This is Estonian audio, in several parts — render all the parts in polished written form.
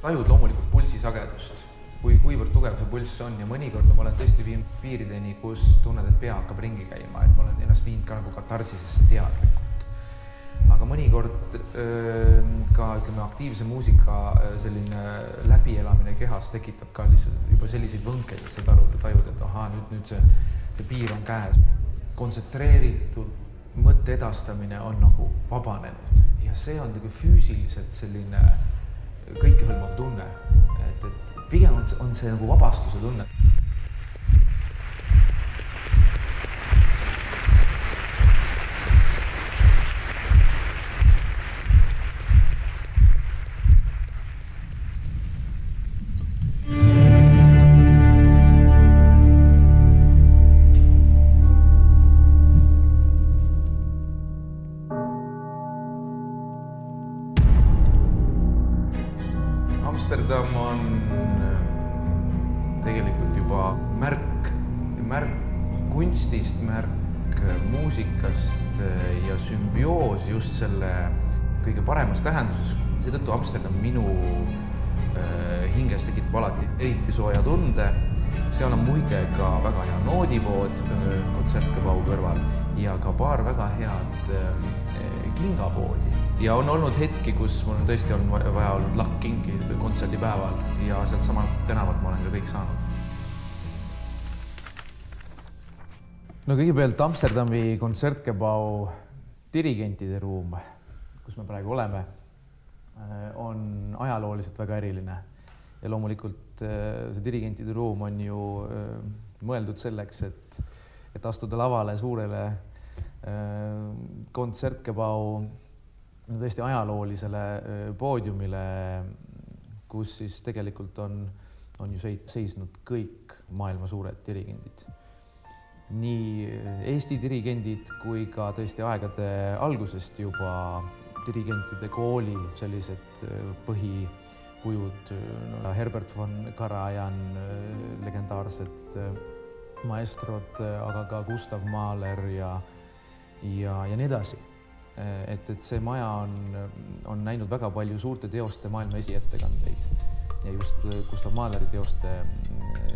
tajud loomulikult pulsisagedust, kuivõrd tugev see pulss on ja mõnikord ma olen tõesti viinud piirideni, kus tunned, et pea hakkab ringi käima, et ma olen ennast viinud ka nagu katarsisesse teadlikult. Aga mõnikord ka ütleme aktiivse muusika selline läbielamine kehas tekitab ka lihtsalt juba selliseid võnkeid, et sa tajud, et ahaa, nüüd see piir on käes. Kontsentreeritud mõtte edastamine on nagu vabanenud ja see on nagu füüsiliselt selline kõikehõlmav tunne, et pigem on see nagu vabastuse tunne. Amsterdam on tegelikult juba märk kunstist, märk muusikast ja sümbioos just selle kõige paremas tähenduses. Seetõttu Amsterdam minu hinges tekitab alati eriti sooja tunde. Seal on muide ka väga hea noodipood Kontsertgebau kõrval ja ka paar väga head kingapoodi. Ja on olnud hetki, kus mul on tõesti on vaja olnud lakkkingi kontserdipäeval ja sealt samalt tänavalt ma olen ka kõik saanud. No kõigepealt Amsterdami Kontsertgebau dirigentide ruum, kus me praegu oleme, on ajalooliselt väga eriline. Ja loomulikult see dirigentide ruum on ju mõeldud selleks, et astuda lavale suurele Kontsertgebau tõesti ajaloolisele poodiumile, kus siis tegelikult on ju seisnud kõik maailma suured dirigendid. Nii Eesti dirigendid kui ka tõesti aegade algusest juba dirigentide kooli sellised põhikujud, Herbert von Karajan, legendaarsed maestrod, aga ka Gustav Mahler ja nii edasi. Et see maja on näinud väga palju suurte teoste maailma esiettekandeid ja just Gustav Mahleri teoste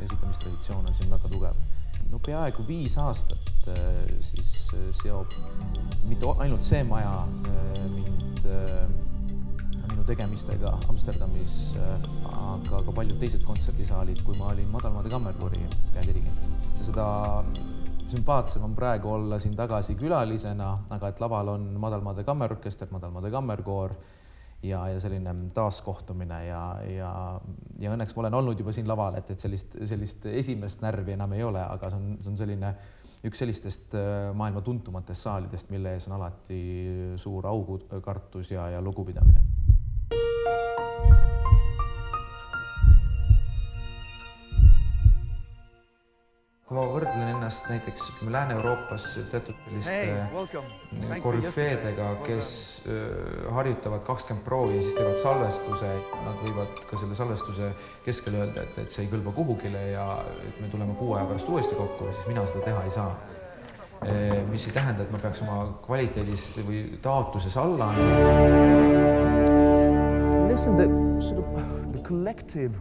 esitamistraditsioon on siin väga tugev. No peaaegu 5 aastat siis seob mitte ainult see maja minu tegemistega Amsterdamis, aga ka paljud teised kontserdisaalid, kui ma olin Madalmaade Kammerkoori peadirigent. Ja seda sümpaatsem on praegu olla siin tagasi külalisena, aga et laval on Madalmaade Kammerorkester, Madalmaade Kammerkoor ja selline taaskohtumine ja õnneks ma olen olnud juba siin laval, et sellist esimest närvi enam ei ole, aga see on selline üks sellistest maailma tuntumatest saalidest, mille ees on alati suur aukartus ja lugupidamine. Kui ma võrdlen ennast näiteks Lääne-Euroopas teatud selliste korüfeedega, kes harjutavad 20 proovi ja siis teevad salvestuse, nad võivad ka selle salvestuse keskel öelda, et see ei kõlba kuhugile ja et me tuleme 6 aja pärast uuesti kokku, siis mina seda teha ei saa. Mis ei tähenda, et ma peaks oma kvaliteedis või taotluses alla. Listen, the collective.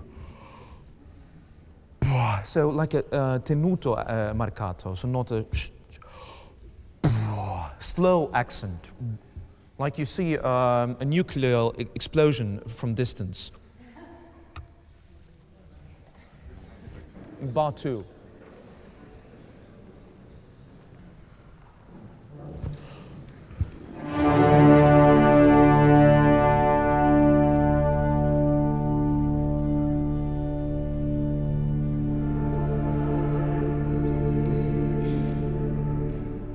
So like a tenuto marcato, so not a slow accent, like you see a nuclear explosion from distance. Bar 2.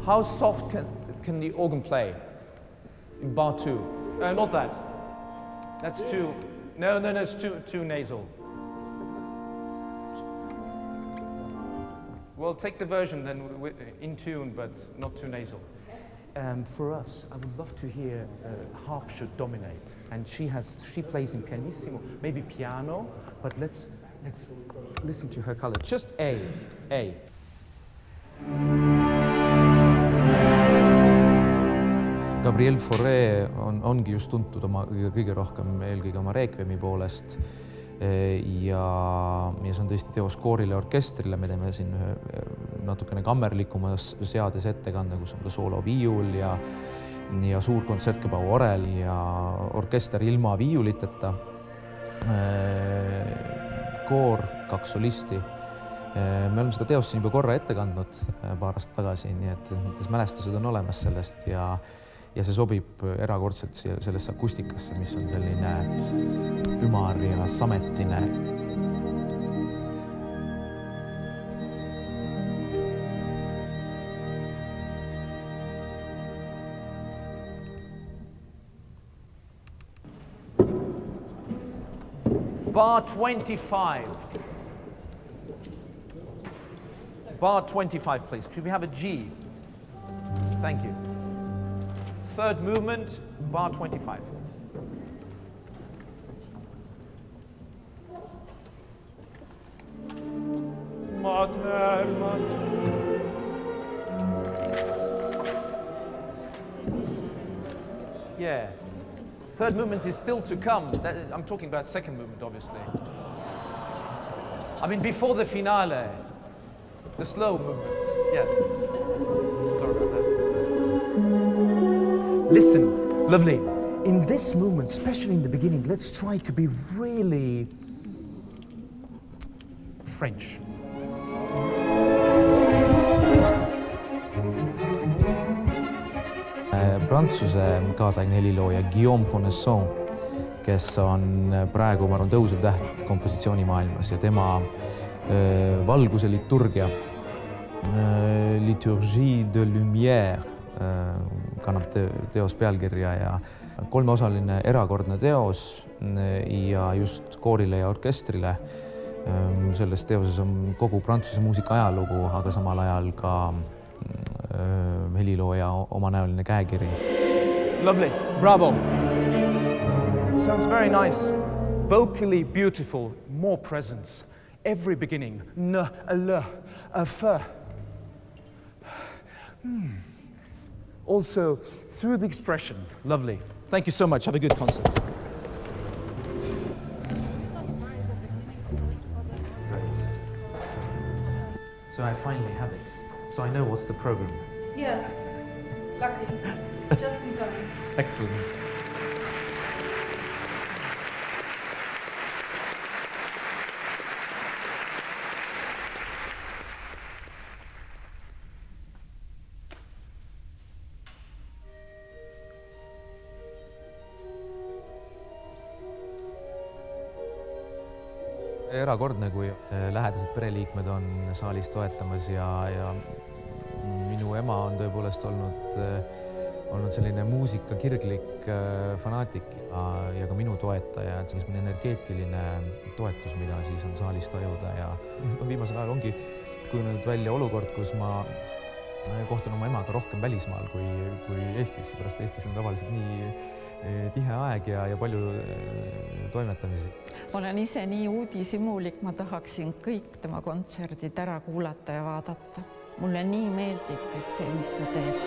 How soft can the organ play in bar 2? Not that. That's too. No, it's too nasal. Well, take the version then in tune, but not too nasal. For us, I would love to hear harp should dominate, and she plays in pianissimo, maybe piano, but let's listen to her color. Just A. Gabriel Fauré ongi just tuntud kõige rohkem eelkõige oma Requiemi poolest ja see on tõesti teos koorile orkestrile. Me teeme siin natukene kammerlikumas seades ettekande, kus on ka sooloviiul ja suur kontsertgebau orel ja orkester ilma viiuliteta. Koor, 2 solisti. Me oleme seda teost siin juba korra ette kandnud paar aastat tagasi, nii et mälestused on olemas sellest ja see sobib erakordselt sellesse akustikasse, mis on selline ümar ja sametine. Bar 25. Bar 25, please. Could we have a G? Thank you. Third movement, bar 25. Mater. Yeah. Third movement is still to come. I'm talking about second movement, obviously. I mean, before the finale. The slow movement, yes. Sorry about that. Listen, lovely. In this movement, especially in the beginning, let's try to be really French. Prantsuse kaasaegne helilooja Guillaume Connaisson, kes on praegu, ma arvan, tõusev täht kompositsioonimaailmas ja tema valguse liturgia, Liturgie de Lumière kannab teos pealkirja ja 3-osaline erakordne teos ja just koorile ja orkestrile. Selles teoses on kogu Prantsuse muusika ajalugu, aga samal ajal ka helilooja omanäoline käekiri. Lovely, bravo. It sounds very nice, vocally beautiful, more presence. Every beginning, n, a l, a f. Also, through the expression. Lovely. Thank you so much. Have a good concert. So I finally have it. So I know what's the program. Yeah, lucky. Just in time. Excellent. Erakordne, kui lähedased pereliikmed on saalis toetamas ja minu ema on tõepoolest olnud selline muusika kirglik fanaatik ja ka minu toetaja, et selline energeetiline toetus, mida siis on saalis tajuda ja viimasel ajal ongi kujunenud välja olukord, kus ma kohtun oma emaga rohkem välismaal kui Eestis, seepärast Eestis on tavaliselt nii tihe aeg ja palju toimetamisi. Ma olen ise nii uudishimulik, ma tahaksin kõik tema kontserdid ära kuulata ja vaadata. Mulle nii meeldib kõik see, mis ta teeb.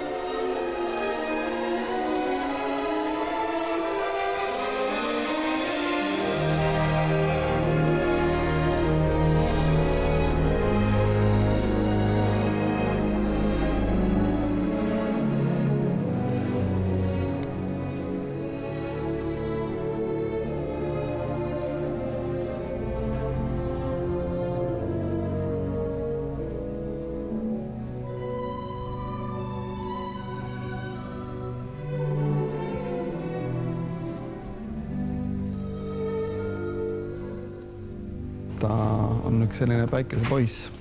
Ta on üks selline päikesepoiss,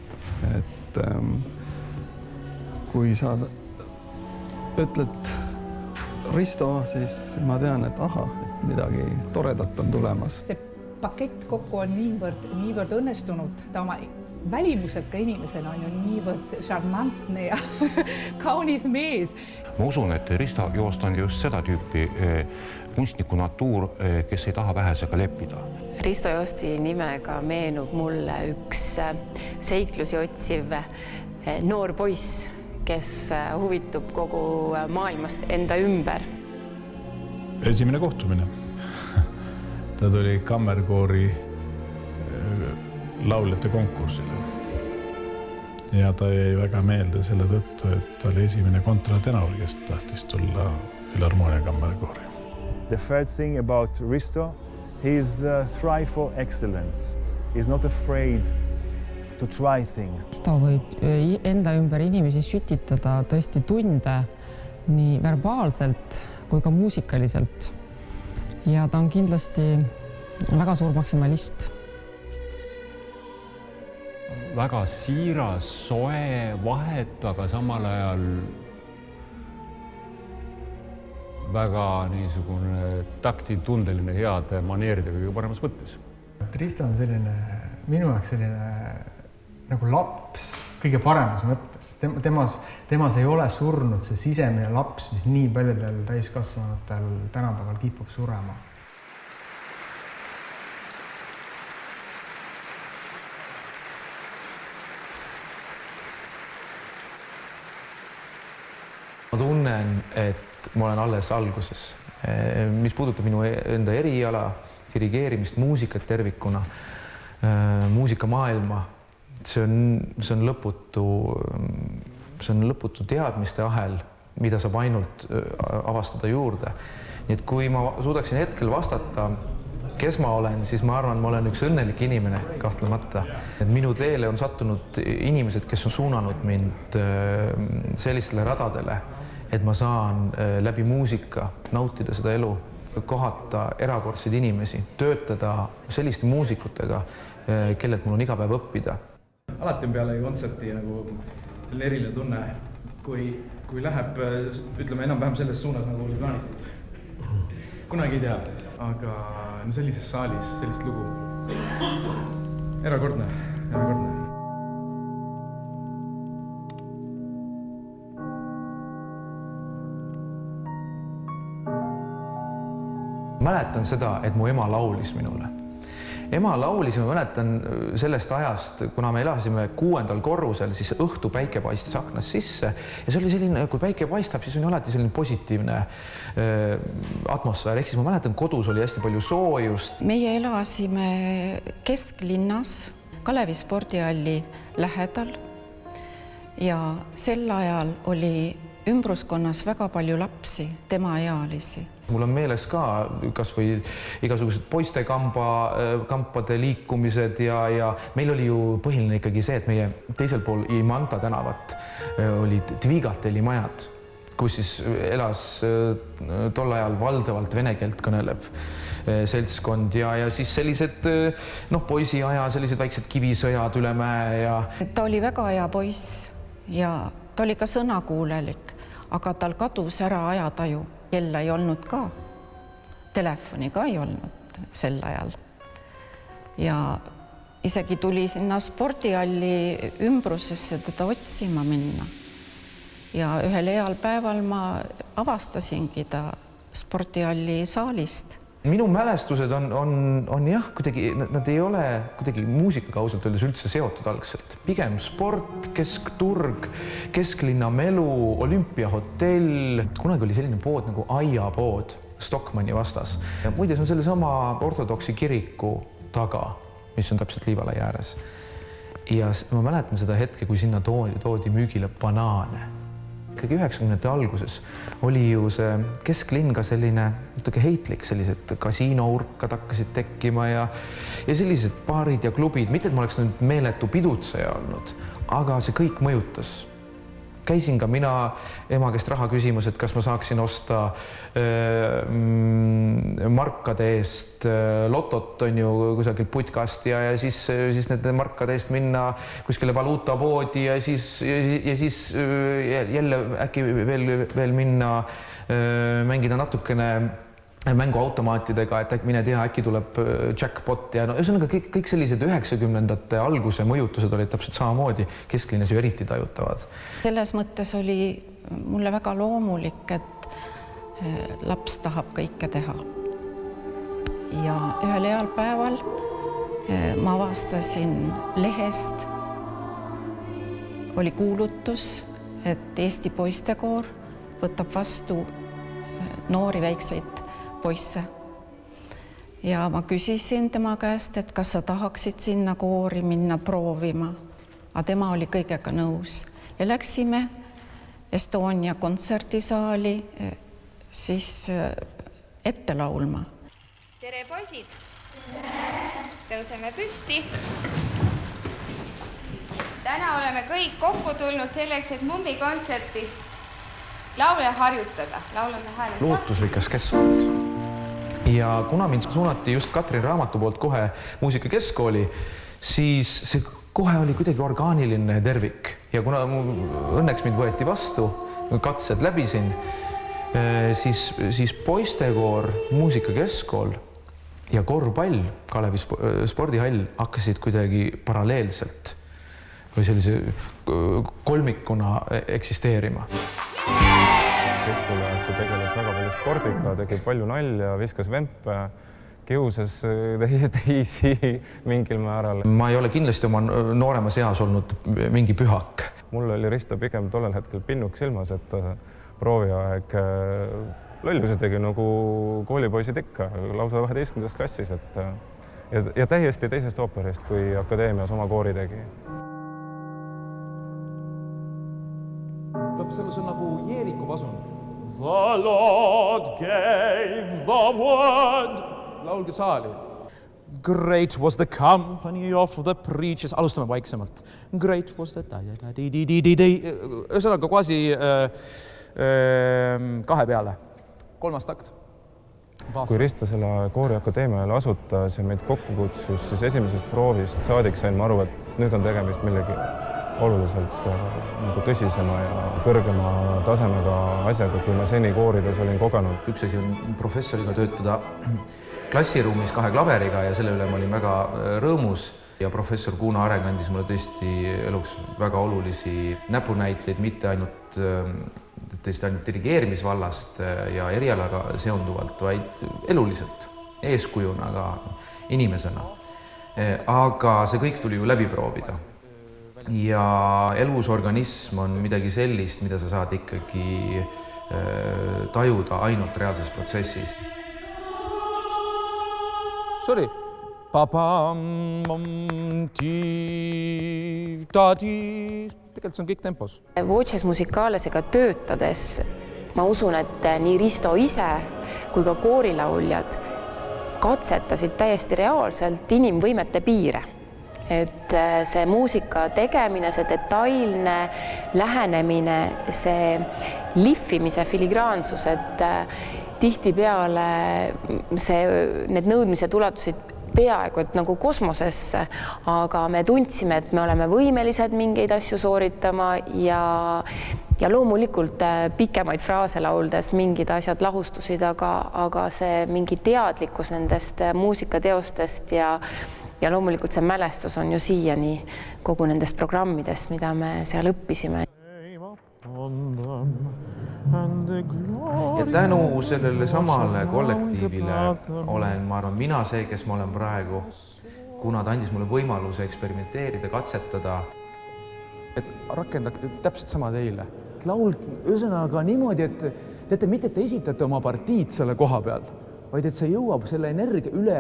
et kui sa ütled Risto, siis ma tean, et midagi toredat on tulemas. See pakett kokku on niivõrd õnnestunud, ta oma välimuselt ka inimesena on ju niivõrd šarmantne ja kaunis mees. Ma usun, et Risto Joost on just seda tüüpi kunstniku natuur, kes ei taha vähesega leppida. Risto Joosti nimega meenub mulle üks seiklusi otsiv noor poiss, kes huvitub kogu maailmast enda ümber. Esimene kohtumine. Ta tuli kammerkoori lauljate konkursile. Ja ta jäi väga meelde selle tõttu, et ta oli esimene kontratenor, kes tahtis tulla Filharmonia kammerkoori. The third thing about Risto, he is thrive for excellence. He is not afraid to try things. Ta võib enda ümber inimesi sütitada tõesti tunde nii verbaalselt kui ka muusikaliselt. Ja ta on kindlasti väga suur maksimalist. Väga siiras, soe, vahetu, aga samal ajal väga niisugune taktitundeline heade maneeridega kõige paremas mõttes. Risto on selline, minu jaoks selline nagu laps kõige paremas mõttes. Temas ei ole surnud see sisemine laps, mis nii paljudel täiskasvanutel tänapäeval kipub surema. Ma tunnen, et ma olen alles alguses. Mis puudutab minu enda eriala, dirigeerimist, muusikat tervikuna, muusikamaailma, see on lõputu teadmiste ahel, mida saab ainult avastada juurde. Nii et kui ma suudaksin hetkel vastata, kes ma olen, siis ma arvan, ma olen üks õnnelik inimene kahtlemata. Et minu teele on sattunud inimesed, kes on suunanud mind sellistele radadele, et ma saan läbi muusika nautida seda elu, kohata erakordseid inimesi, töötada selliste muusikutega, kellelt mul on iga päev õppida. Alati on peale kontserti nagu eriline tunne, kui läheb, ütleme enam-vähem selles suunas, nagu oli plaanitud. Kunagi ei tea, aga sellises saalis sellist lugu. Erakordne. Mäletan seda, et mu ema laulis minule. Ema laulis, ma mäletan sellest ajast, kuna me elasime 6. korrusel, siis õhtu päike paistis aknast sisse ja see oli selline, kui päike paistab, siis on alati selline positiivne atmosfäär. Ehk siis ma mäletan, kodus oli hästi palju soojust. Meie elasime kesklinnas Kalevi spordihalli lähedal ja sel ajal oli ümbruskonnas väga palju lapsi, tema ealisi. Mul on meeles ka kas või igasugused poistekampade liikumised ja meil oli ju põhiline ikkagi see, et meie teisel pool Imanta tänavat olid Tvigateli majad, kus siis elas tol ajal valdavalt vene keelt kõnelev seltskond ja siis sellised poisiaja, sellised väiksed kivisõjad üle mäe ja... Ta oli väga hea poiss ja ta oli ka sõnakuulelik, aga tal kadus ära ajataju. Kella ei olnud ka, telefoni ka ei olnud sel ajal. Ja isegi tuli sinna spordihalli ümbrusesse teda otsima minna. Ja ühel heal päeval ma avastasingi ta spordihalli saalist. Minu mälestused on jah, kuidagi, nad ei ole kuidagi muusikaga ausalt öeldes üldse seotud algselt. Pigem sport, keskturg, kesklinna melu, olümpiahotell. Kunagi oli selline pood nagu Aiapood Stockmanni vastas. Ja muide, see on sellesama ortodoksi kiriku taga, mis on täpselt Liivalai ääres. Ja ma mäletan seda hetke, kui sinna toodi müügile banaane. Ikkagi 90. alguses oli ju see kesklinn ka selline natuke heitlik, sellised kasiinourkad hakkasid tekkima ja sellised baarid ja klubid, mitte et ma oleks nüüd meeletu pidutseja olnud, aga see kõik mõjutas. Käisin ka mina ema käest raha küsimus, et kas ma saaksin osta markade eest lotot on ju kusagil putkast ja siis need markade eest minna kuskile valuutapoodi ja siis jälle äkki veel minna mängida natukene mänguautomaatidega, et mine tea, äkki tuleb jackpot ja ühesõnaga kõik sellised 90. alguse mõjutused olid täpselt samamoodi kesklinnas ju eriti tajutavad. Selles mõttes oli mulle väga loomulik, et laps tahab kõike teha. Ja ühel heal päeval ma avastasin lehest, oli kuulutus, et Eesti poistekoor võtab vastu noori väikseid poisse. Ja ma küsisin tema käest, et kas sa tahaksid sinna koori minna proovima. Aga tema oli kõigega nõus. Ja läksime Estonia kontserdisaali siis ette laulma. Tere poisid! Tõuseme püsti. Täna oleme kõik kokku tulnud selleks, et Mummi kontserti laule harjutada. Laulame hääle. Lootusrikas keskkond. Ja kuna mind suunati just Katrin Raamatu poolt kohe muusikakeskkooli, siis see kohe oli kuidagi orgaaniline tervik. Ja kuna õnneks mind võeti vastu, katsed läbisin, siis poistekoor, muusikakeskkool ja korvpall, Kalevi spordihall hakkasid kuidagi paralleelselt või sellise kolmikuna eksisteerima. Keskkooliaeg tegeles väga palju spordiga, tegi palju nalja, viskas vempe, kiusas teisi mingil määral. Ma ei ole kindlasti oma nooremas eas olnud mingi pühak. Mul oli Risto pigem tollel hetkel pinnuk silmas, et prooviaeg lollusi tegi nagu koolipoisid ikka, lausa 12. klassis, ja täiesti teisest ooperist, kui akadeemias oma koori tegi. Selles on nagu Jeeriku pasun. The Lord gave the word. Laulge saali. Great was the company of the preachers. Alustame vaiksemalt. Great was the ühesõnaga quasi kahe peale. Kolmas takt. Kui Risto selle kooriakadeemiale asutas ja meid kokku kutsus, siis esimesest proovist saadik sain ma aru, et nüüd on tegemist millegi oluliselt nagu tõsisema ja kõrgema tasemega asjaga, kui ma seni koorides olin kogenud. Üks asi on professoriga töötada klassiruumis kahe klaveriga ja selle üle ma olin väga rõõmus. Ja professor Kuuna Areng andis mulle tõesti eluks väga olulisi näpunäiteid, mitte ainult dirigeerimisvallast ja erialaga seonduvalt, vaid eluliselt, eeskujuna, aga inimesena. Aga see kõik tuli ju läbi proovida. Ja elus organism on midagi sellist, mida sa saad ikkagi tajuda ainult reaalses protsessis. Sorry. Tegelikult see on kõik tempos. Voces Musicalesega töötades ma usun, et nii Risto ise kui ka koorilauljad katsetasid täiesti reaalselt inimvõimete piire. Et see muusika tegemine, see detailne lähenemine, see lihvimise filigraansus, et tihtipeale need nõudmised ulatusid peaaegu, et nagu kosmosesse, aga me tundsime, et me oleme võimelised mingeid asju sooritama ja loomulikult pikemaid fraase lauldes mingid asjad lahustusid, aga see mingi teadlikkus nendest muusikateostest ja loomulikult see mälestus on ju siiani kogu nendest programmidest, mida me seal õppisime. Ja tänu sellele samale kollektiivile olen, ma arvan, mina see, kes ma olen praegu, kuna ta andis mulle võimaluse eksperimenteerida, katsetada. Et rakendage täpselt sama teile. Laul ühesõnaga niimoodi, et teate, mitte te esitate oma partiid selle koha peal, vaid et see jõuab selle energia üle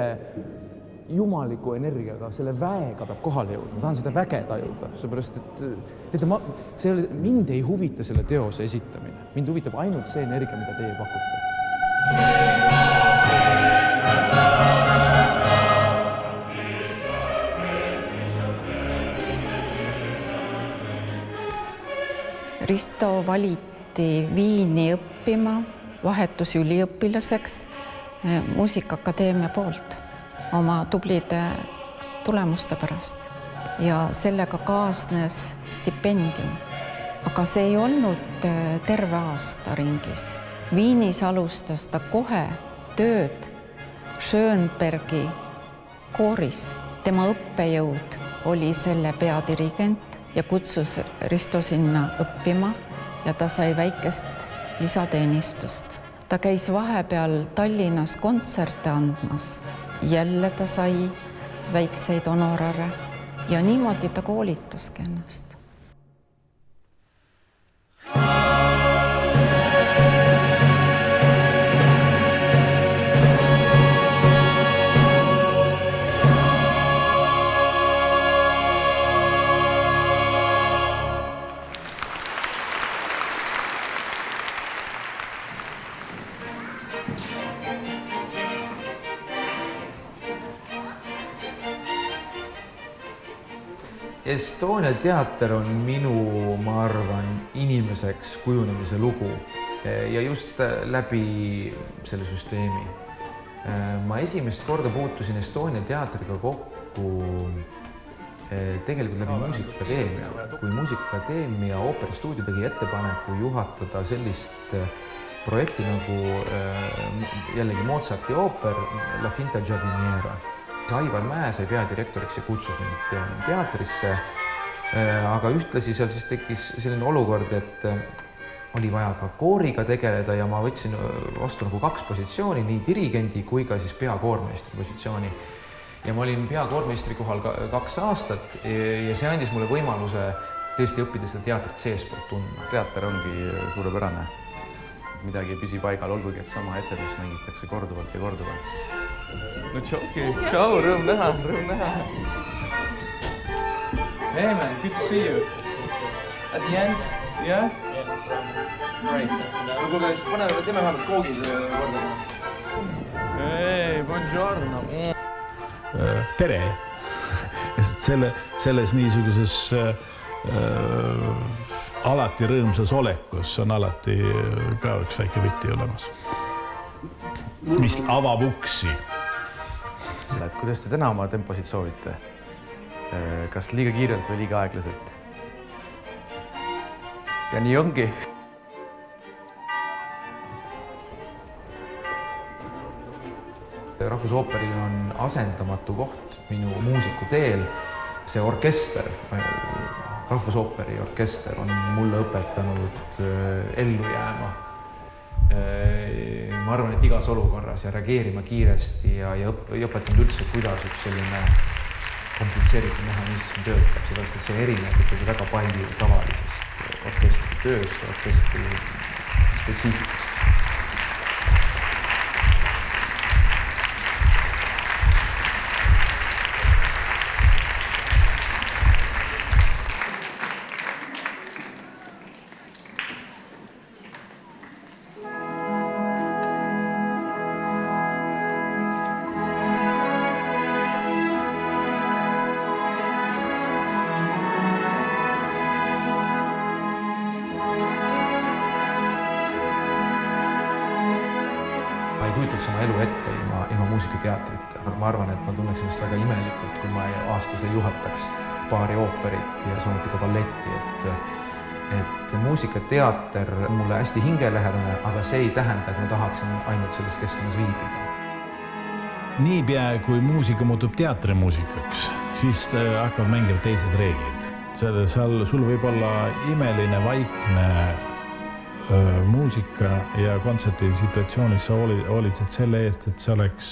jumaliku energiaga, selle väega peab kohale jõudma. Ma tahan seda väge tajuda, seepärast, et mind ei huvita selle teose esitamine. Mind huvitab ainult see energia, mida teie pakute. Risto valiti Viini õppima vahetusüliõpilaseks Muusikaakadeemia poolt oma tublide tulemuste pärast ja sellega kaasnes stipendium. Aga see ei olnud terve aasta ringis. Viinis alustas ta kohe tööd Schönbergi kooris. Tema õppejõud oli selle peadirigent ja kutsus Risto sinna õppima ja ta sai väikest lisateenistust. Ta käis vahepeal Tallinnas kontserte andmas. Jälle ta sai väikseid honorare ja niimoodi ta koolitaski ennast. Estonia teater on minu, ma arvan, inimeseks kujunemise lugu ja just läbi selle süsteemi. Ma esimest korda puutusin Estonia teatriga kokku tegelikult läbi Muusikaakadeemia. Kui Muusikaakadeemia ooperistuudio tegi ettepaneku juhatada sellist projekti nagu jällegi Mozarti ooper La Finta Giardiniera. Aivar Mäe sai peadirektoriks ja kutsus mind teatrisse, aga ühtlasi seal siis tekkis selline olukord, et oli vaja ka kooriga tegeleda ja ma võtsin vastu nagu 2 positsiooni, nii dirigendi kui ka siis peakoormeistri positsiooni. Ja ma olin peakoormeistri kohal 2 aastat ja see andis mulle võimaluse tõesti õppida seda teatrit seespoolt tundma. Teater ongi suurepärane. Midagi ei püsi paigal, olgugi, et sama etendust mängitakse korduvalt ja korduvalt siis. No tšau, rõõm näha. Hey man, good to see you. At the end, yeah? Right. No kuule, siis teeme vähemalt koogid korda. Hey, buongiorno. Tere! Selles niisuguses alati rõõmsas olekus on alati ka üks väike võti olemas, mis avab uksi. Kuidas te täna oma temposid soovite? Kas liiga kiirelt või liiga aeglaselt? Ja nii ongi. Rahvusooperil on asendamatu koht minu muusiku teel. See orkester, Rahvusooperi orkester on mulle õpetanud ellu jääma. Ma arvan, et igas olukorras ja reageerima kiiresti ja õpetanud üldse, kuidas üks selline komplitseeritud mehhanism töötab, sellepärast, et see erineb ikkagi väga palju tavalisest orkestri tööst, orkestri spetsiifikast. Kujutaks oma elu ette ilma muusikateatrita. Ma arvan, et ma tunneks ennast väga imelikult, kui ma aastas ei juhataks paari ooperit ja samuti ka balletti. Et muusikateater on mulle hästi hingelähedane, aga see ei tähenda, et ma tahaksin ainult selles keskkonnas viibida. Niipea, kui muusika muutub teatrimuusikaks, siis hakkavad mängima teised reeglid. Sul võib olla imeline, vaikne muusika ja kontserti situatsioonis sa hoolitsed selle eest, et see oleks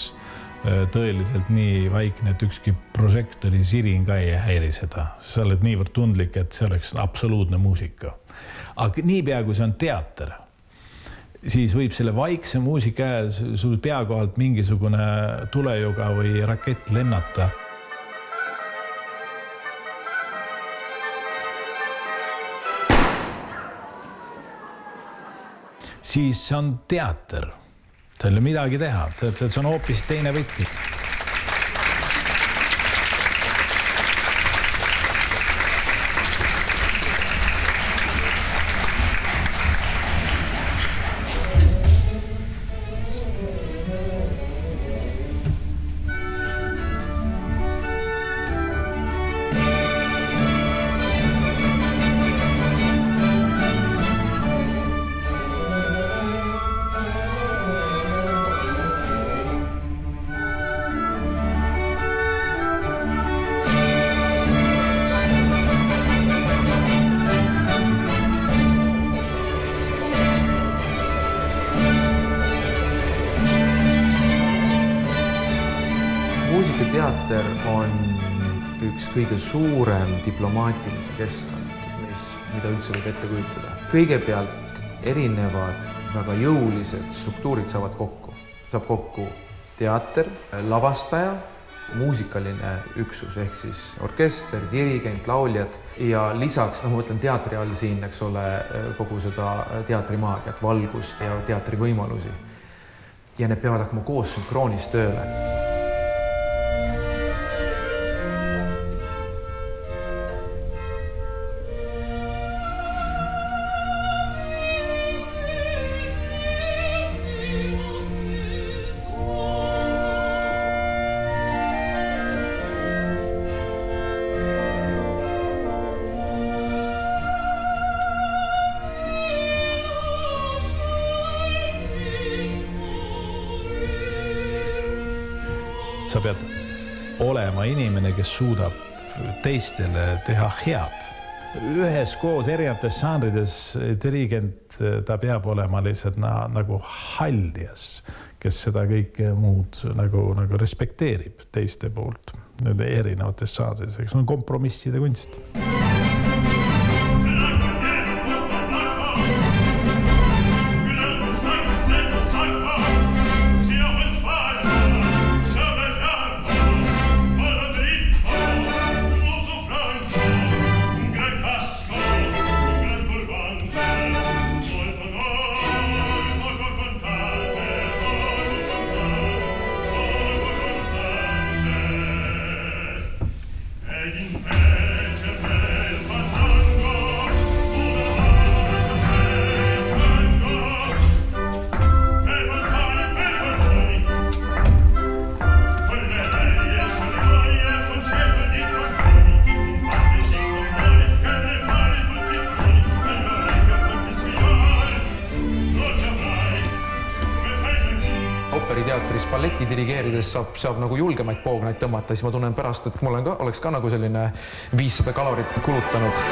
tõeliselt nii vaikne, et ükski prožektori sirin ka ei häiri seda. Sa oled niivõrd tundlik, et see oleks absoluutne muusika. Aga niipea, kui see on teater, siis võib selle vaikse muusika ajal sul pea kohalt mingisugune tulejuga või rakett lennata. Siis see on teater. See ei ole midagi teha. See on hoopis teine võti. Muusikateater on üks kõige suurem diplomaatiline keskkond, mida üldse võib ette kujutada. Kõigepealt erinevad väga jõulised struktuurid saavad kokku. Saab kokku teater, lavastaja, muusikaline üksus ehk siis orkester, dirigent, lauljad ja lisaks, ma mõtlen teatri all siin, eks ole, kogu seda teatrimaagiat, valgust ja teatri võimalusi. Ja need peavad hakkama koos sünkroonis tööle. sa pead olema inimene, kes suudab teistele teha head. Üheskoos erinevates žanrides dirigent, ta peab olema lihtsalt nagu hallias, kes seda kõike muud nagu respekteerib teiste poolt erinevates žanrides. See on kompromisside kunst. Operiteatris balleti dirigeerides saab nagu julgemaid poognaid tõmmata, siis ma tunnen pärast, et mul oleks ka nagu selline 500 kalorit kulutanud.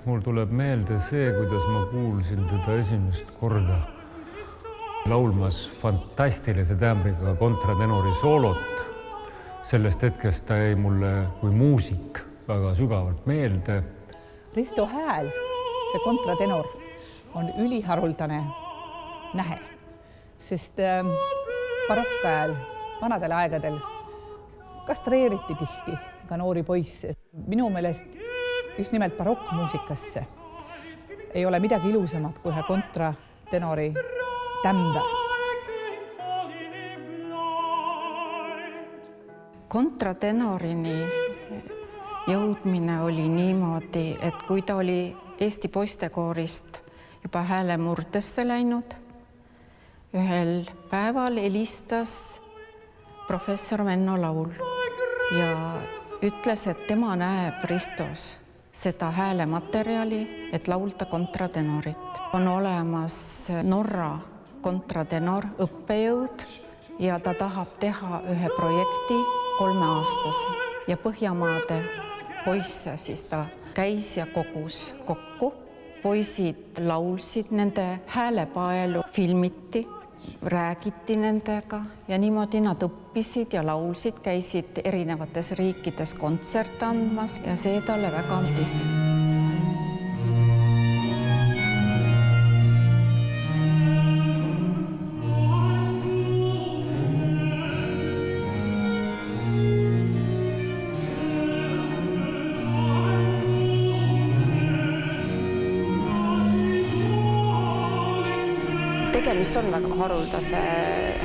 Mul tuleb meelde see, kuidas ma kuulsin teda esimest korda laulmas fantastilise tämbriga kontratenori soolot. Sellest hetkest ta jäi mulle kui muusik väga sügavalt meelde. Risto hääl, see kontratenor, on üliharuldane nähe, sest barokkajal, vanadel aegadel kastreeriti tihti ka noori poisse. Minu meelest just nimelt barokkmuusikasse ei ole midagi ilusamat kui ühe kontratenori tämber. Kontratenorini jõudmine oli niimoodi, et kui ta oli Eesti poistekoorist juba hääle murdesse läinud, ühel päeval helistas professor Menno Laul ja ütles, et tema näeb Ristos seda häälematerjali, et laulda kontratenorit. On olemas Norra kontratenor õppejõud ja ta tahab teha ühe projekti 3-aastase ja Põhjamaade poisse siis ta käis ja kogus kokku. Poisid laulsid, nende häälepaelu filmiti, räägiti nendega ja niimoodi nad õppisid ja laulsid, käisid erinevates riikides kontserte andmas ja see talle väga aldis. Tegemist on väga haruldase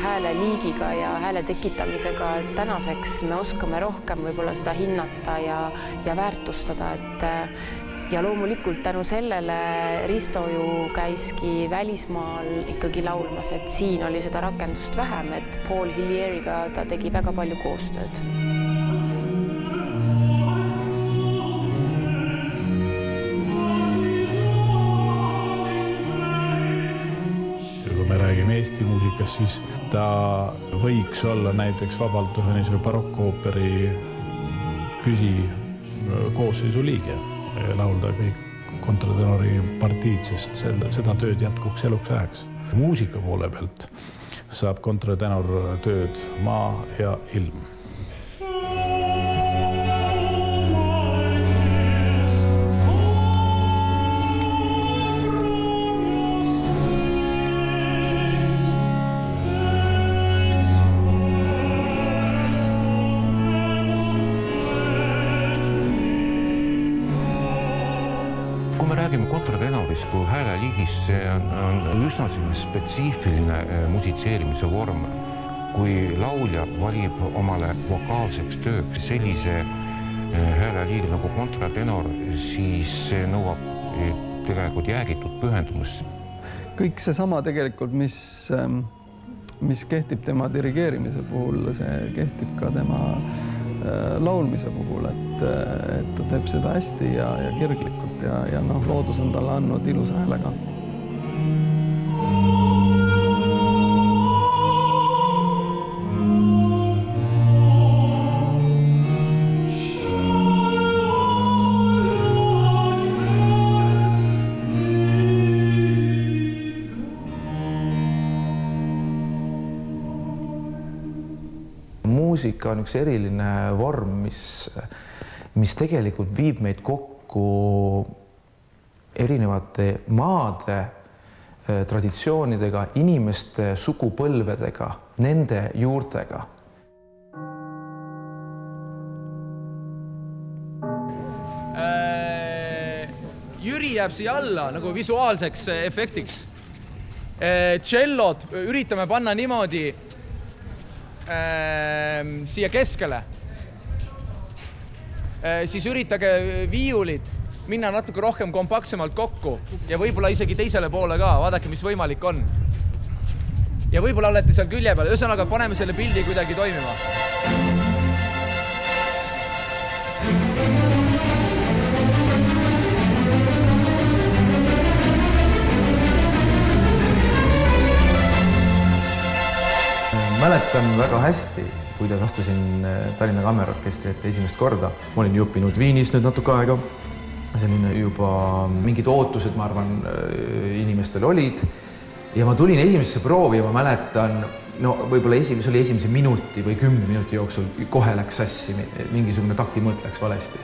hääleliigiga ja hääle tekitamisega. Tänaseks me oskame rohkem võib-olla seda hinnata ja väärtustada. Ja loomulikult tänu sellele Risto ju käiski välismaal ikkagi laulmas, et siin oli seda rakendust vähem, et Paul Hillieriga ta tegi väga palju koostööd. Me räägime Eesti muusikast, siis ta võiks olla näiteks vabalt ühe barokkooperi püsikoosseisu liige ja laulda kõik kontratenori partiid, sest seda tööd jätkuks eluks ajaks. Muusika poole pealt saab kontratenor tööd Maa ja ilm. lauljaliku hääleliigis see on üsna spetsiifiline musitseerimise vorm. Kui laulja valib omale vokaalseks tööks sellise hääleliigi nagu kontratenor, siis see nõuab tegelikult jäägitud pühendumust. Kõik seesama tegelikult, mis kehtib tema dirigeerimise puhul, see kehtib ka tema laulmise puhul, et ta teeb seda hästi ja kirglikult ja loodus on talle andnud ilusa häälega. Muusika on üks eriline vorm, mis tegelikult viib meid kokku erinevate maade traditsioonidega, inimeste sugupõlvedega, nende juurtega. Jüri jääb siia alla nagu visuaalseks efektiks. Tšellod üritame panna niimoodi siia keskele. Siis üritage viiulid minna natuke rohkem kompaktsemalt kokku ja võib-olla isegi teisele poole ka, vaadake, mis võimalik on. Ja võib-olla olete seal külje peal, ühesõnaga paneme selle pildi kuidagi toimima. Mäletan väga hästi, kuidas astusin Tallinna Kammerorkestri ette esimest korda. Ma olin õppinud Viinis nüüd natuke aega. Selline juba mingid ootused, ma arvan, inimestel olid. Ja ma tulin esimesse proovi ja ma mäletan, võib-olla see oli esimese minuti või 10 minuti jooksul kohe läks sassi, mingisugune taktimõõt läks valesti.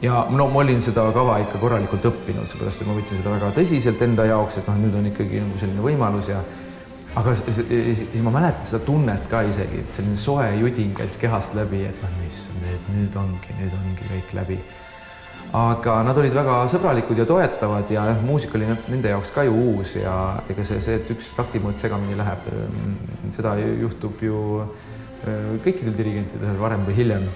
Ja ma olin seda kava ikka korralikult õppinud, seepärast et ma võtsin seda väga tõsiselt enda jaoks, et nüüd on ikkagi selline võimalus ja aga siis ma mäletan seda tunnet ka isegi, et selline soe judin käis kehast läbi, et nüüd ongi kõik läbi. Aga nad olid väga sõbralikud ja toetavad ja muusika oli nende jaoks ka ju uus ja ega see, et üks taktimõõt segamini läheb, seda juhtub ju kõikidel dirigentidel varem või hiljem.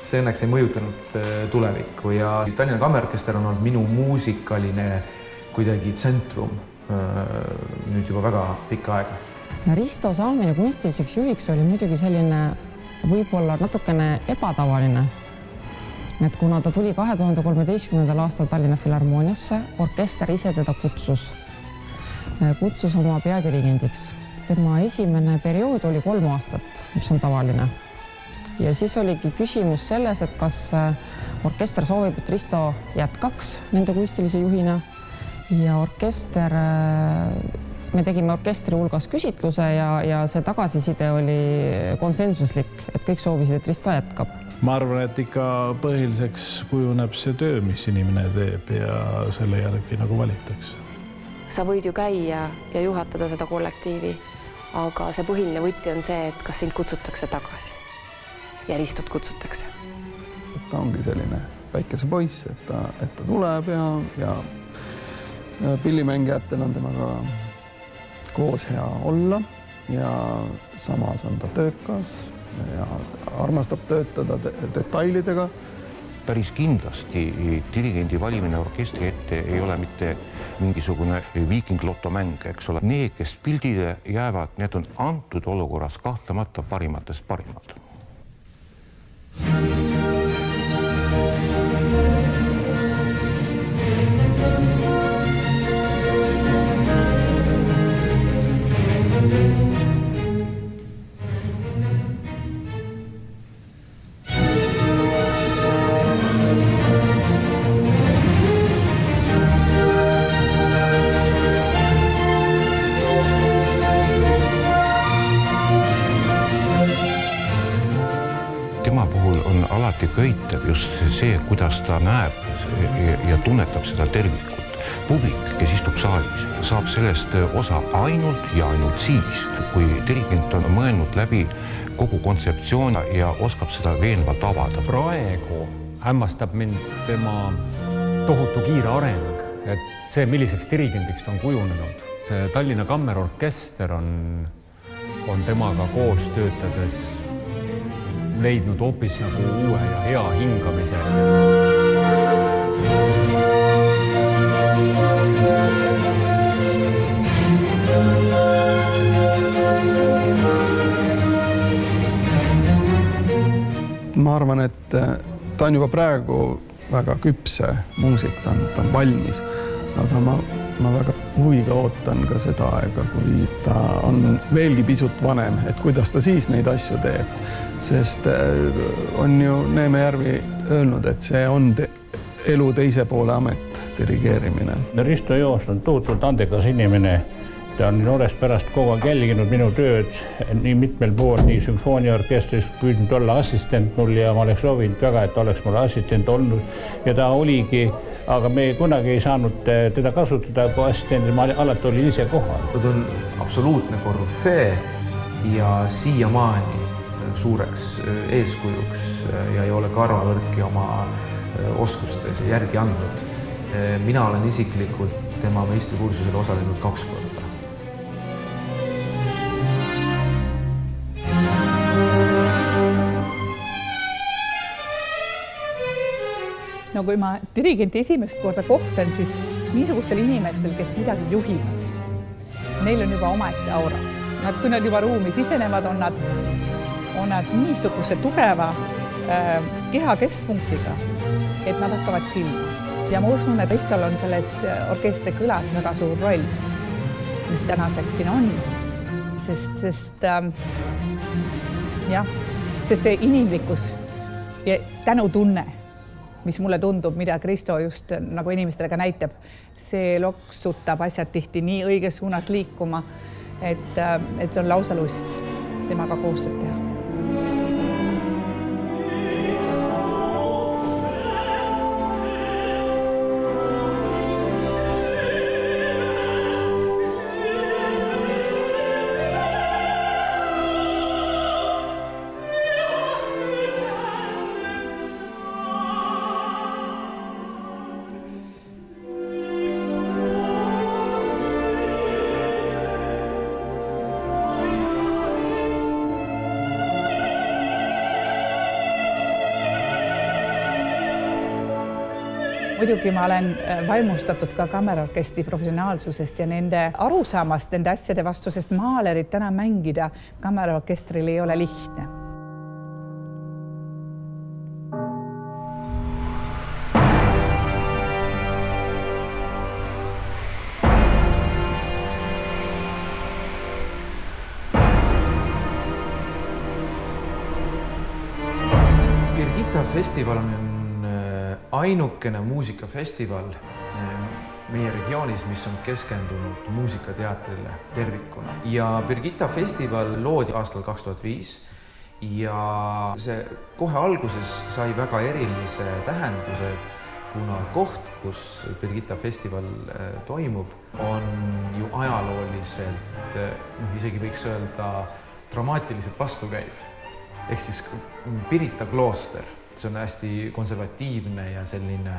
See õnneks ei mõjutanud tulevikku ja Tallinna Kammerorkester on olnud minu muusikaline kuidagi tsentrum nüüd juba väga pikka aega. Risto saamine kunstiliseks juhiks oli muidugi selline võib-olla natukene ebatavaline. Et kuna ta tuli 2013. aastal Tallinna Filharmooniasse, orkester ise teda kutsus oma peadirigendiks. Tema esimene periood oli 3 aastat, mis on tavaline. Ja siis oligi küsimus selles, et kas orkester soovib, et Risto jätkaks nende kunstilise juhina. Ja orkester, me tegime orkestri hulgas küsitluse ja see tagasiside oli konsensuslik, et kõik soovisid, et Risto jätkab. Ma arvan, et ikka põhiliseks kujuneb see töö, mis inimene teeb ja selle järgi nagu valitakse. Sa võid ju käia ja juhatada seda kollektiivi, aga see põhiline võti on see, et kas sind kutsutakse tagasi ja Ristot kutsutakse. Ta ongi selline väikese poiss, et ta tuleb ja pillimängijatel on temaga koos hea olla ja samas on ta töökas ja armastab töötada detailidega. Päris kindlasti dirigendi valimine orkestri ette ei ole mitte mingisugune viikinglottomäng, eks ole. Need, kes pildile jäävad, need on antud olukorras kahtlemata parimatest parimad. Alati köitab just see, kuidas ta näeb ja tunnetab seda tervikut. Publik, kes istub saalis, saab sellest osa ainult ja ainult siis, kui dirigent on mõelnud läbi kogu kontseptsioon ja oskab seda veenvalt avada. Praegu hämmastab mind tema tohutu kiire areng et see, milliseks dirigendiks ta on kujunenud. See Tallinna Kammerorkester on temaga koos töötades leidnud hoopis nagu uue ja hea hingamise. Ma arvan, et ta on juba praegu väga küpse muusik, ta on valmis, aga ma väga huviga ootan ka seda aega, kui ta on veelgi pisut vanem, et kuidas ta siis neid asju teeb. Sest on ju Neeme Järvi öelnud, et see on elu teise poole amet, dirigeerimine. Risto Joost on tohutult andekas inimene. Ta on noorest pärast kogu aeg jälginud minu tööd nii mitmel pool, nii sümfooniaorkestris püüdnud olla assistent mul ja ma oleks soovinud väga, et oleks mul assistent olnud ja ta oligi, aga me kunagi ei saanud teda kasutada kui assistendil, ma alati olin ise kohal. Ta on absoluutne korüfee ja siiamaani suureks eeskujuks ja ei ole karvavõrdki oma oskustes järgi andnud. Mina olen isiklikult tema meistrikursusel osalenud 2 korda. No kui ma dirigenti esimest korda kohtan, siis niisugustel inimestel, kes midagi juhivad, neil on juba omaette aura. Kui nad juba ruumi sisenevad, on nad niisuguse tugeva keha keskpunktiga, et nad hakkavad silma. Ja ma usun, et Ristol on selles orkestri kõlas väga suur roll, mis tänaseks siin on. Sest see inimlikkus ja tänutunne, mis mulle tundub, mida Risto just nagu inimestele ka näitab, see loksutab asjad tihti nii õiges suunas liikuma, et see on lausa lust temaga koostööd teha. Muidugi ma olen vaimustatud ka kammerorkestri professionaalsusest ja nende arusaamast nende asjade vastu, sest maalerid täna mängida kammerorkestril ei ole lihtne. Birgitta festival on ainukene muusikafestival meie regioonis, mis on keskendunud muusikateatrile tervikuna. Ja Birgitta festival loodi aastal 2005 ja see kohe alguses sai väga erilise tähenduse, kuna koht, kus Birgitta festival toimub, on ju ajalooliselt, isegi võiks öelda dramaatiliselt vastukäiv. Ehk siis Pirita klooster. See on hästi konservatiivne ja selline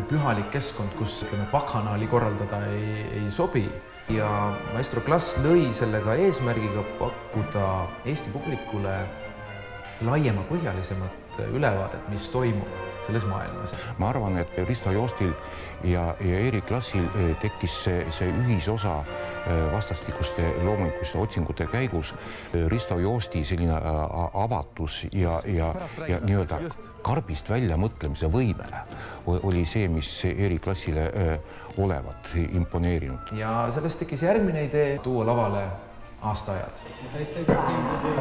pühalik keskkond, kus bakhanaali korraldada ei sobi. Ja maestro Klass lõi sellega eesmärgiga pakkuda Eesti publikule laiema põhjalisemat ülevaadet, mis toimub selles maailmas. Ma arvan, et Risto Joostil ja Erik Klassil tekkis see ühisosa vastastikuste loomulikuliste otsingute käigus. Risto Joosti selline avatus ja nii-öelda karbist välja mõtlemise võime oli see, mis Erik Klassile olevat imponeerinud. Ja sellest tekkis järgmine idee tuua lavale aastaajad.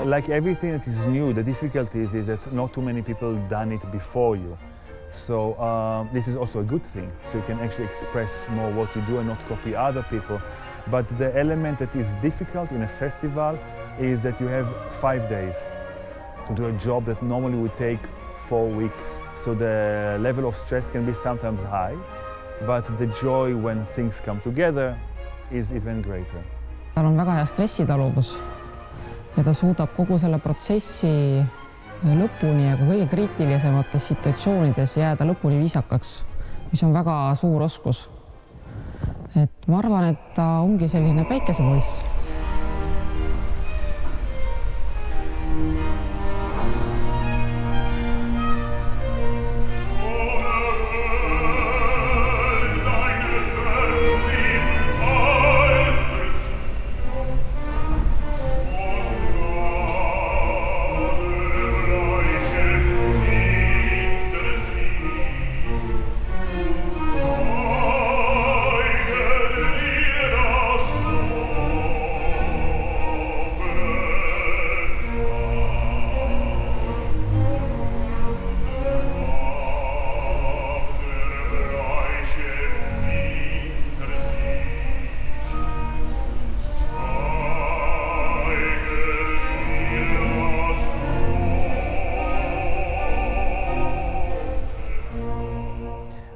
Like everything that is new, the difficulty is that not too many people done it before you. So this is also a good thing. So you can actually express more what you do and not copy other people. But the element that is difficult in a festival is that you have 5 days to do a job that normally would take 4 weeks. So the level of stress can be sometimes high, but the joy when things come together is even greater. Tal on väga hea stressitaluvus ja ta suudab kogu selle protsessi lõpuni ja ka kõige kriitilisemates situatsioonides jääda lõpuni viisakaks. mis on väga suur oskus. Et ma arvan, et ta ongi selline päikesepoiss.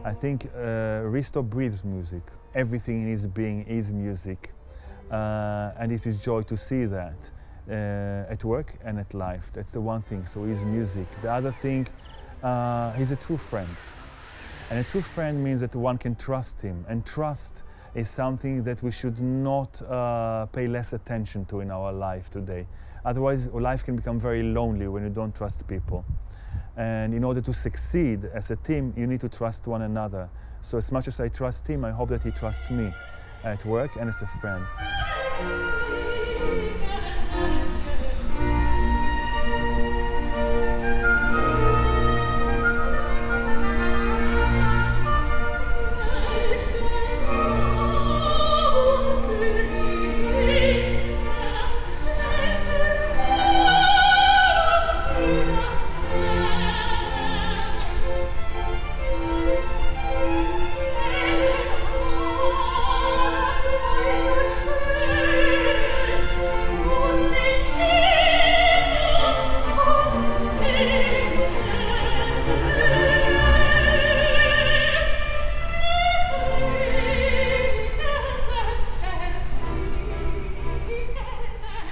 I think Risto breathes music. Everything in his being is music. And it's his joy to see that at work and at life. That's the one thing, so he's music. The other thing, he's a true friend. And a true friend means that one can trust him. And trust is something that we should not pay less attention to in our life today. Otherwise, life can become very lonely when you don't trust people. And in order to succeed as a team, you need to trust one another. So as much as I trust him, I hope that he trusts me at work and as a friend.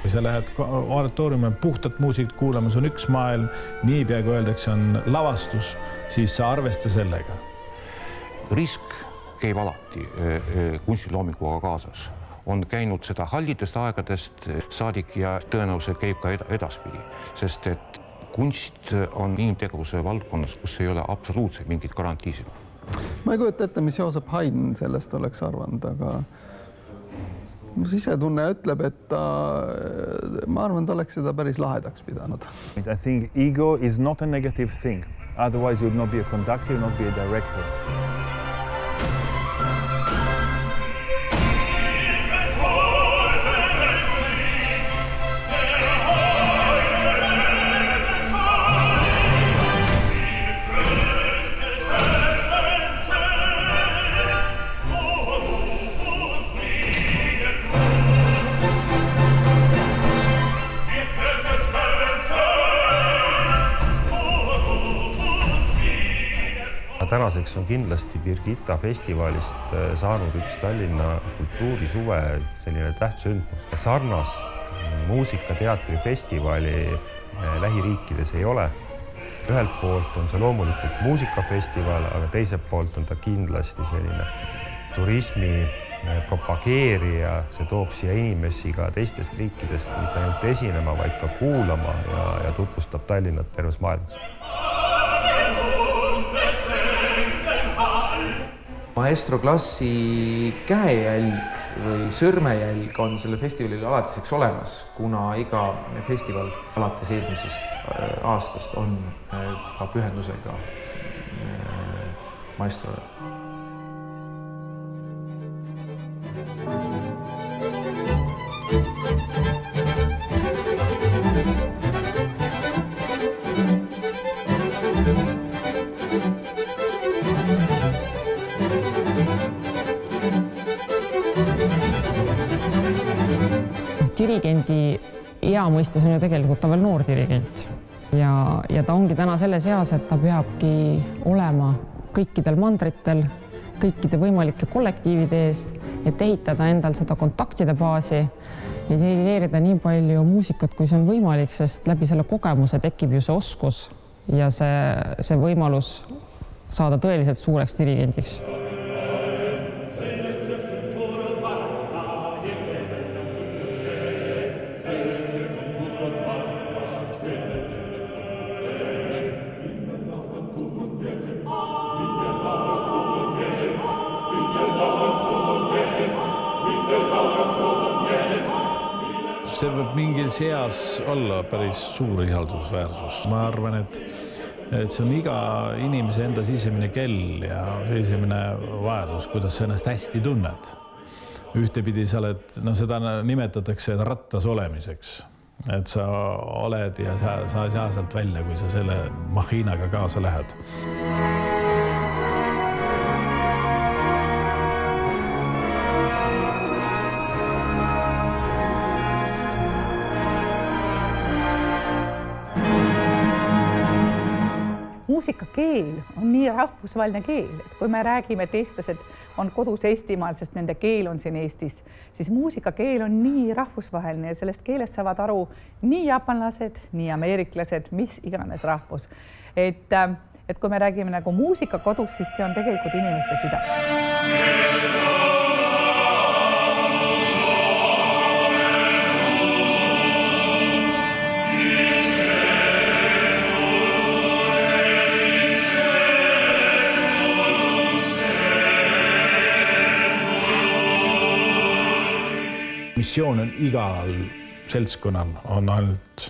Sa lähed oratooriumi puhtat muusikat kuulamas, on üks maailm, niipea kui öeldakse on lavastus, siis sa arvesta sellega. Risk käib alati kunstiloominguga kaasas. On käinud seda hallidest aegadest saadik ja tõenäoliselt käib ka edaspidi, sest et kunst on inimtegevuse valdkonnas, kus ei ole absoluutselt mingit garantiisid. Ma ei kujuta ette, mis Joosep Haydn sellest oleks arvanud, aga sisetunne ütleb, et ma arvan, ta oleks seda päris lahedaks pidanud. I think ego is not a negative thing. Otherwise, you would not be a conductor, you would not be a director. Tänaseks on kindlasti Birgitta festivalist saanud üks Tallinna kultuurisuve selline tähtsündmus. Sarnast muusikateatrifestivali lähiriikides ei ole. Ühelt poolt on see loomulikult muusikafestival, aga teiselt poolt on ta kindlasti selline turismi propageerija. See toob siia inimesi ka teistest riikidest mitte ainult esinema, vaid ka kuulama ja tutvustab Tallinnat terves maailmas. Maestro klassi käejälg või sõrmejälg on selle festivalil alatiseks olemas, kuna iga festival alates eelmisest aastast on ka pühendusega maestrole. Dirigendi ea mõistes on ju tegelikult ta veel noor dirigent ja ta ongi täna selles eas, et ta peabki olema kõikidel mandritel, kõikide võimalike kollektiivide eest, et ehitada endal seda kontaktide baasi ja dirigeerida nii palju muusikat, kui see on võimalik, sest läbi selle kogemuse tekib ju see oskus ja see võimalus saada tõeliselt suureks dirigendiks. See võib mingil seas olla päris suur ihaldusväärsus. Ma arvan, et see on iga inimese enda sisemine kell ja sisemine vajadus, kuidas sa ennast hästi tunned. Ühtepidi sa oled, seda nimetatakse rattas olemiseks. Et sa oled ja sa ei saa sealt välja, kui sa selle mahiinaga kaasa lähed. Muusikakeel on nii rahvusvaheline keel, et kui me räägime, et eestlased on kodus Eestimaal, sest nende keel on siin Eestis, siis muusikakeel on nii rahvusvaheline ja sellest keelest saavad aru nii jaapanlased, nii ameeriklased, mis iganes rahvus. Et kui me räägime nagu muusika kodus, siis see on tegelikult inimeste südames. Missioon on igal seltskonnal on ainult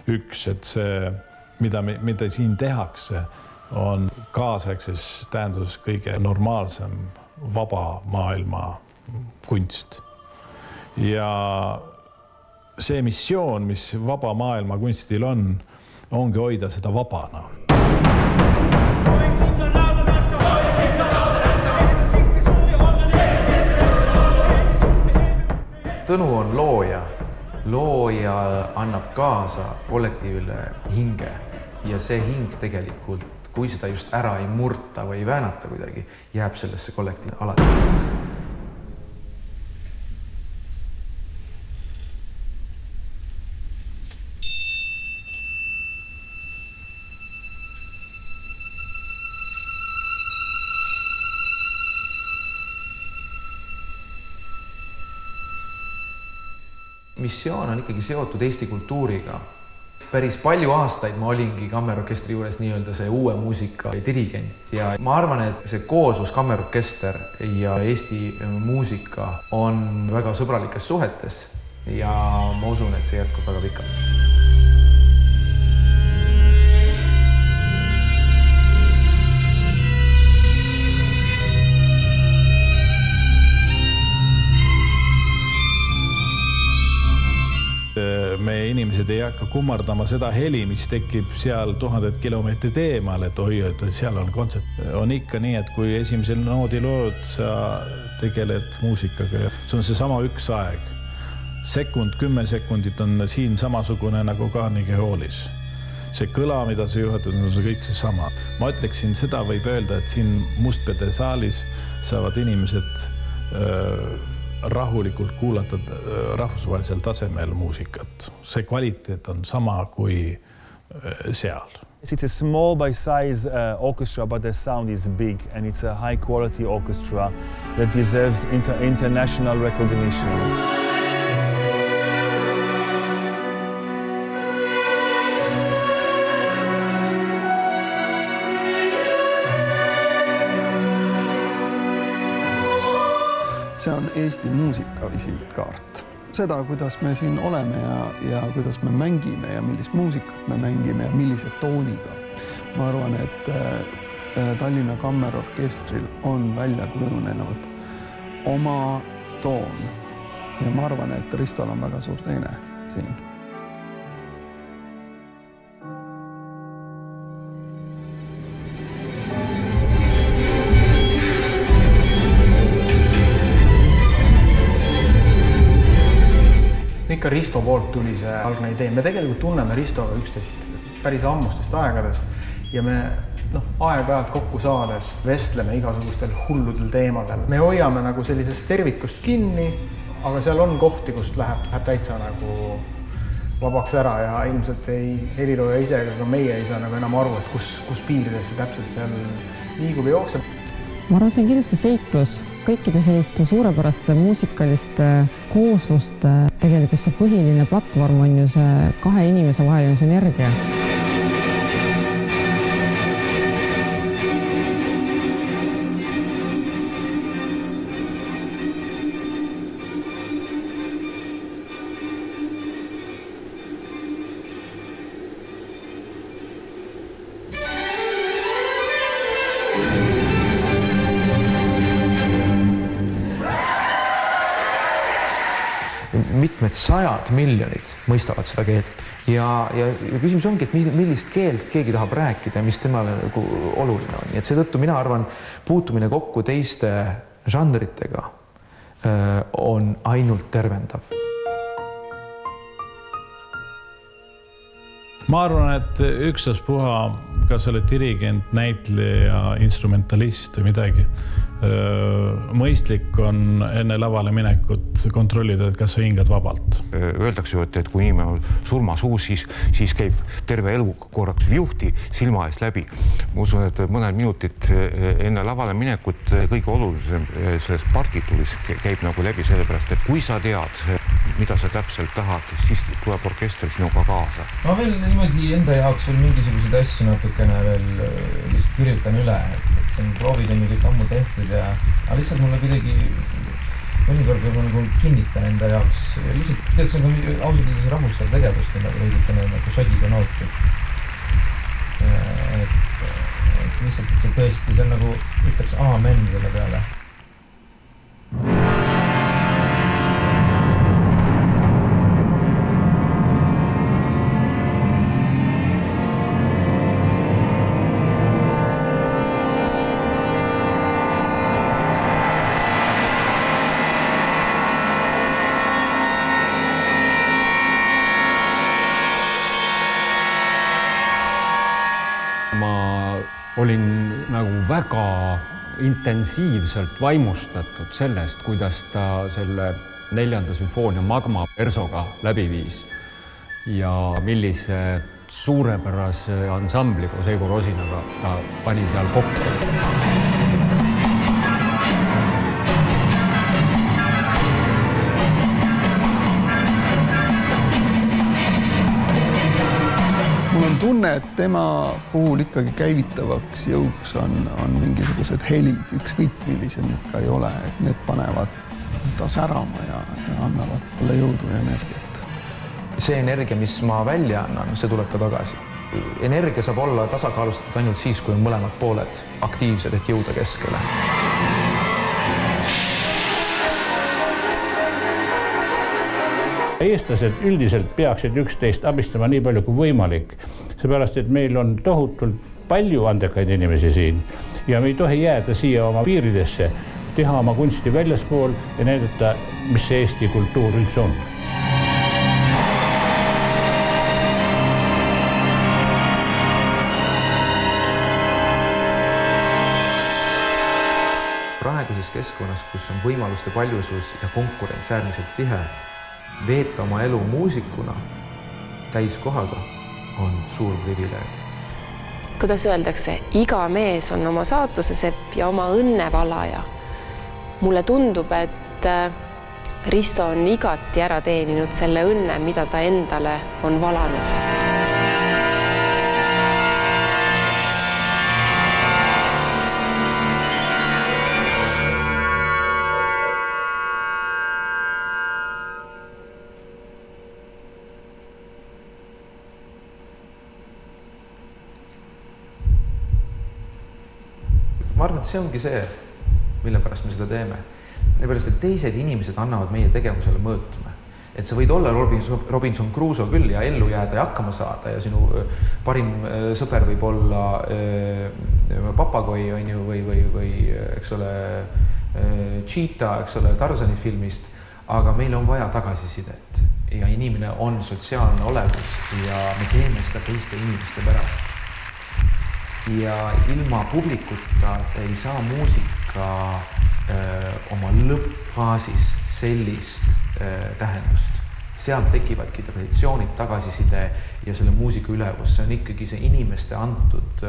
üks, et see, mida siin tehakse, on kaasaegses tähenduses kõige normaalsem vaba maailma kunst. Ja see missioon, mis vaba maailma kunstil ongi hoida seda vabana. Tõnu on looja. Looja annab kaasa kollektiivile hinge ja see hing tegelikult, kui seda just ära ei murta või ei väänata kuidagi, jääb sellesse kollektiivi alatiseks. Missioon on ikkagi seotud Eesti kultuuriga. Päris palju aastaid ma olingi kammerorkestri juures nii-öelda see uue muusika dirigent ja ma arvan, et see kooslus kammerorkester ja Eesti muusika on väga sõbralikes suhetes ja ma usun, et see jätkub väga pikalt. Meie inimesed ei hakka kummardama seda heli, mis tekib seal 1000 kilomeetrit eemal, et oi, et seal on kontsert. On ikka nii, et kui esimesel noodi lood sa tegeled muusikaga, see on seesama üks aeg. 10 sekundit on siin samasugune nagu Carnegie Hallis. See kõla, mida sa juhatad, on see kõik see sama. Ma ütleksin, seda võib öelda, et siin Mustpeade saalis saavad inimesed rahulikult kuulata rahvusvahelisel tasemel muusikat. See kvaliteet on sama kui seal. It's a small by size orchestra, but the sound is big and it's a high quality orchestra that deserves international recognition. See on Eesti muusika visiitkaart. Seda, kuidas me siin oleme ja kuidas me mängime ja millist muusikat me mängime ja millise tooniga. Ma arvan, et Tallinna Kammerorkestril on välja kujunenud oma toon. Ja ma arvan, et Ristol on väga suur teine siin. Ikka Risto poolt tuli see algne idee. Me tegelikult tunneme Ristoga üksteist päris ammustest aegadest ja me aeg-ajalt kokku saades vestleme igasugustel hulludel teemadel. Me hoiame nagu sellisest tervikust kinni, aga seal on kohti, kust läheb täitsa nagu vabaks ära ja ilmselt ei helilooja ise ega ka meie ei saa nagu enam aru, et kus piirides see täpselt seal liigub ja jookseb. Ma arvan, see on kindlasti seiklus. Kõikide selliste suurepäraste muusikaliste koosluste tegelikult see põhiline platvorm on ju see kahe inimese vaheline sünergia. Mitmed 100 miljonid mõistavad seda keelt ja küsimus ongi, et millist keelt keegi tahab rääkida ja mis temale nagu oluline on. Et seetõttu mina arvan, puutumine kokku teiste žanritega on ainult tervendav. Ma arvan, et ükstaspuha, kas oled dirigent, näitleja, instrumentalist või midagi, mõistlik on enne lavale minekut kontrollida, et kas sa hingad vabalt. Öeldakse ju, et kui inimene on surmasuus, siis käib terve elu korraks viuhti silma eest läbi. Ma usun, et mõned minutit enne lavale minekut kõige olulisem sellest partituuris käib nagu läbi sellepärast, et kui sa tead, mida sa täpselt tahad, siis tuleb orkester sinuga kaasa. Ma veel niimoodi enda jaoks veel mingisuguseid asju natukene veel lihtsalt kirjutan üle, et see on proovid on ju kõik ammu tehtud ja lihtsalt mulle kuidagi mõnikord ma nagu kinnitan enda jaoks lihtsalt tead, see on ka ausalt öeldes rahustav tegevust veidikene nagu sodida nooti. Et lihtsalt see tõesti, see on nagu ütleks aamen selle peale. Olin nagu väga intensiivselt vaimustatud sellest, kuidas ta selle 4. sümfoonia Magma Versoga läbi viis ja millise suurepärase ansambli koos Eigo Rosinaga ta pani seal kokku. Mul on tunne, et tema puhul ikkagi käivitavaks jõuks on mingisugused helid, ükskõik millised need ka ei ole, et need panevad ta särama ja annavad talle jõudu ja energiat. See energia, mis ma välja annan, see tuleb ka tagasi. Energia saab olla tasakaalustatud ainult siis, kui on mõlemad pooled aktiivsed, et jõuda keskele. Eestlased üldiselt peaksid üksteist abistama nii palju kui võimalik, seepärast, et meil on tohutult palju andekaid inimesi siin ja me ei tohi jääda siia oma piiridesse, teha oma kunsti väljaspool ja näidata, mis see Eesti kultuur üldse on. Praeguses keskkonnas, kus on võimaluste paljusus ja konkurents äärmiselt tihe, veeta oma elu muusikuna täiskohaga on suur privileeg. Kuidas öeldakse, iga mees on oma saatuse sepp ja oma õnnevalaja. Mulle tundub, et Risto on igati ära teeninud selle õnne, mida ta endale on valanud. Ma arvan, et see ongi see, mille pärast me seda teeme. Neepärast, et teised inimesed annavad meie tegevusele mõõtme. Et sa võid olla Robinson Crusoe küll ja ellu jääda ja hakkama saada ja sinu parim sõber võib olla papagoi on ju, või eks ole, Cheetah, eks ole, Tarzani filmist, aga meil on vaja tagasisidet ja inimene on sotsiaalne olevus ja me teeme seda teiste inimeste pärast. Ja ilma publikuta ei saa muusika oma lõppfaasis sellist tähendust. sealt tekivadki traditsioonid, tagasiside ja selle muusika ülevus. See on ikkagi see inimeste antud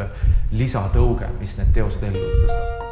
lisatõuge, mis need teosed ellu tõstab.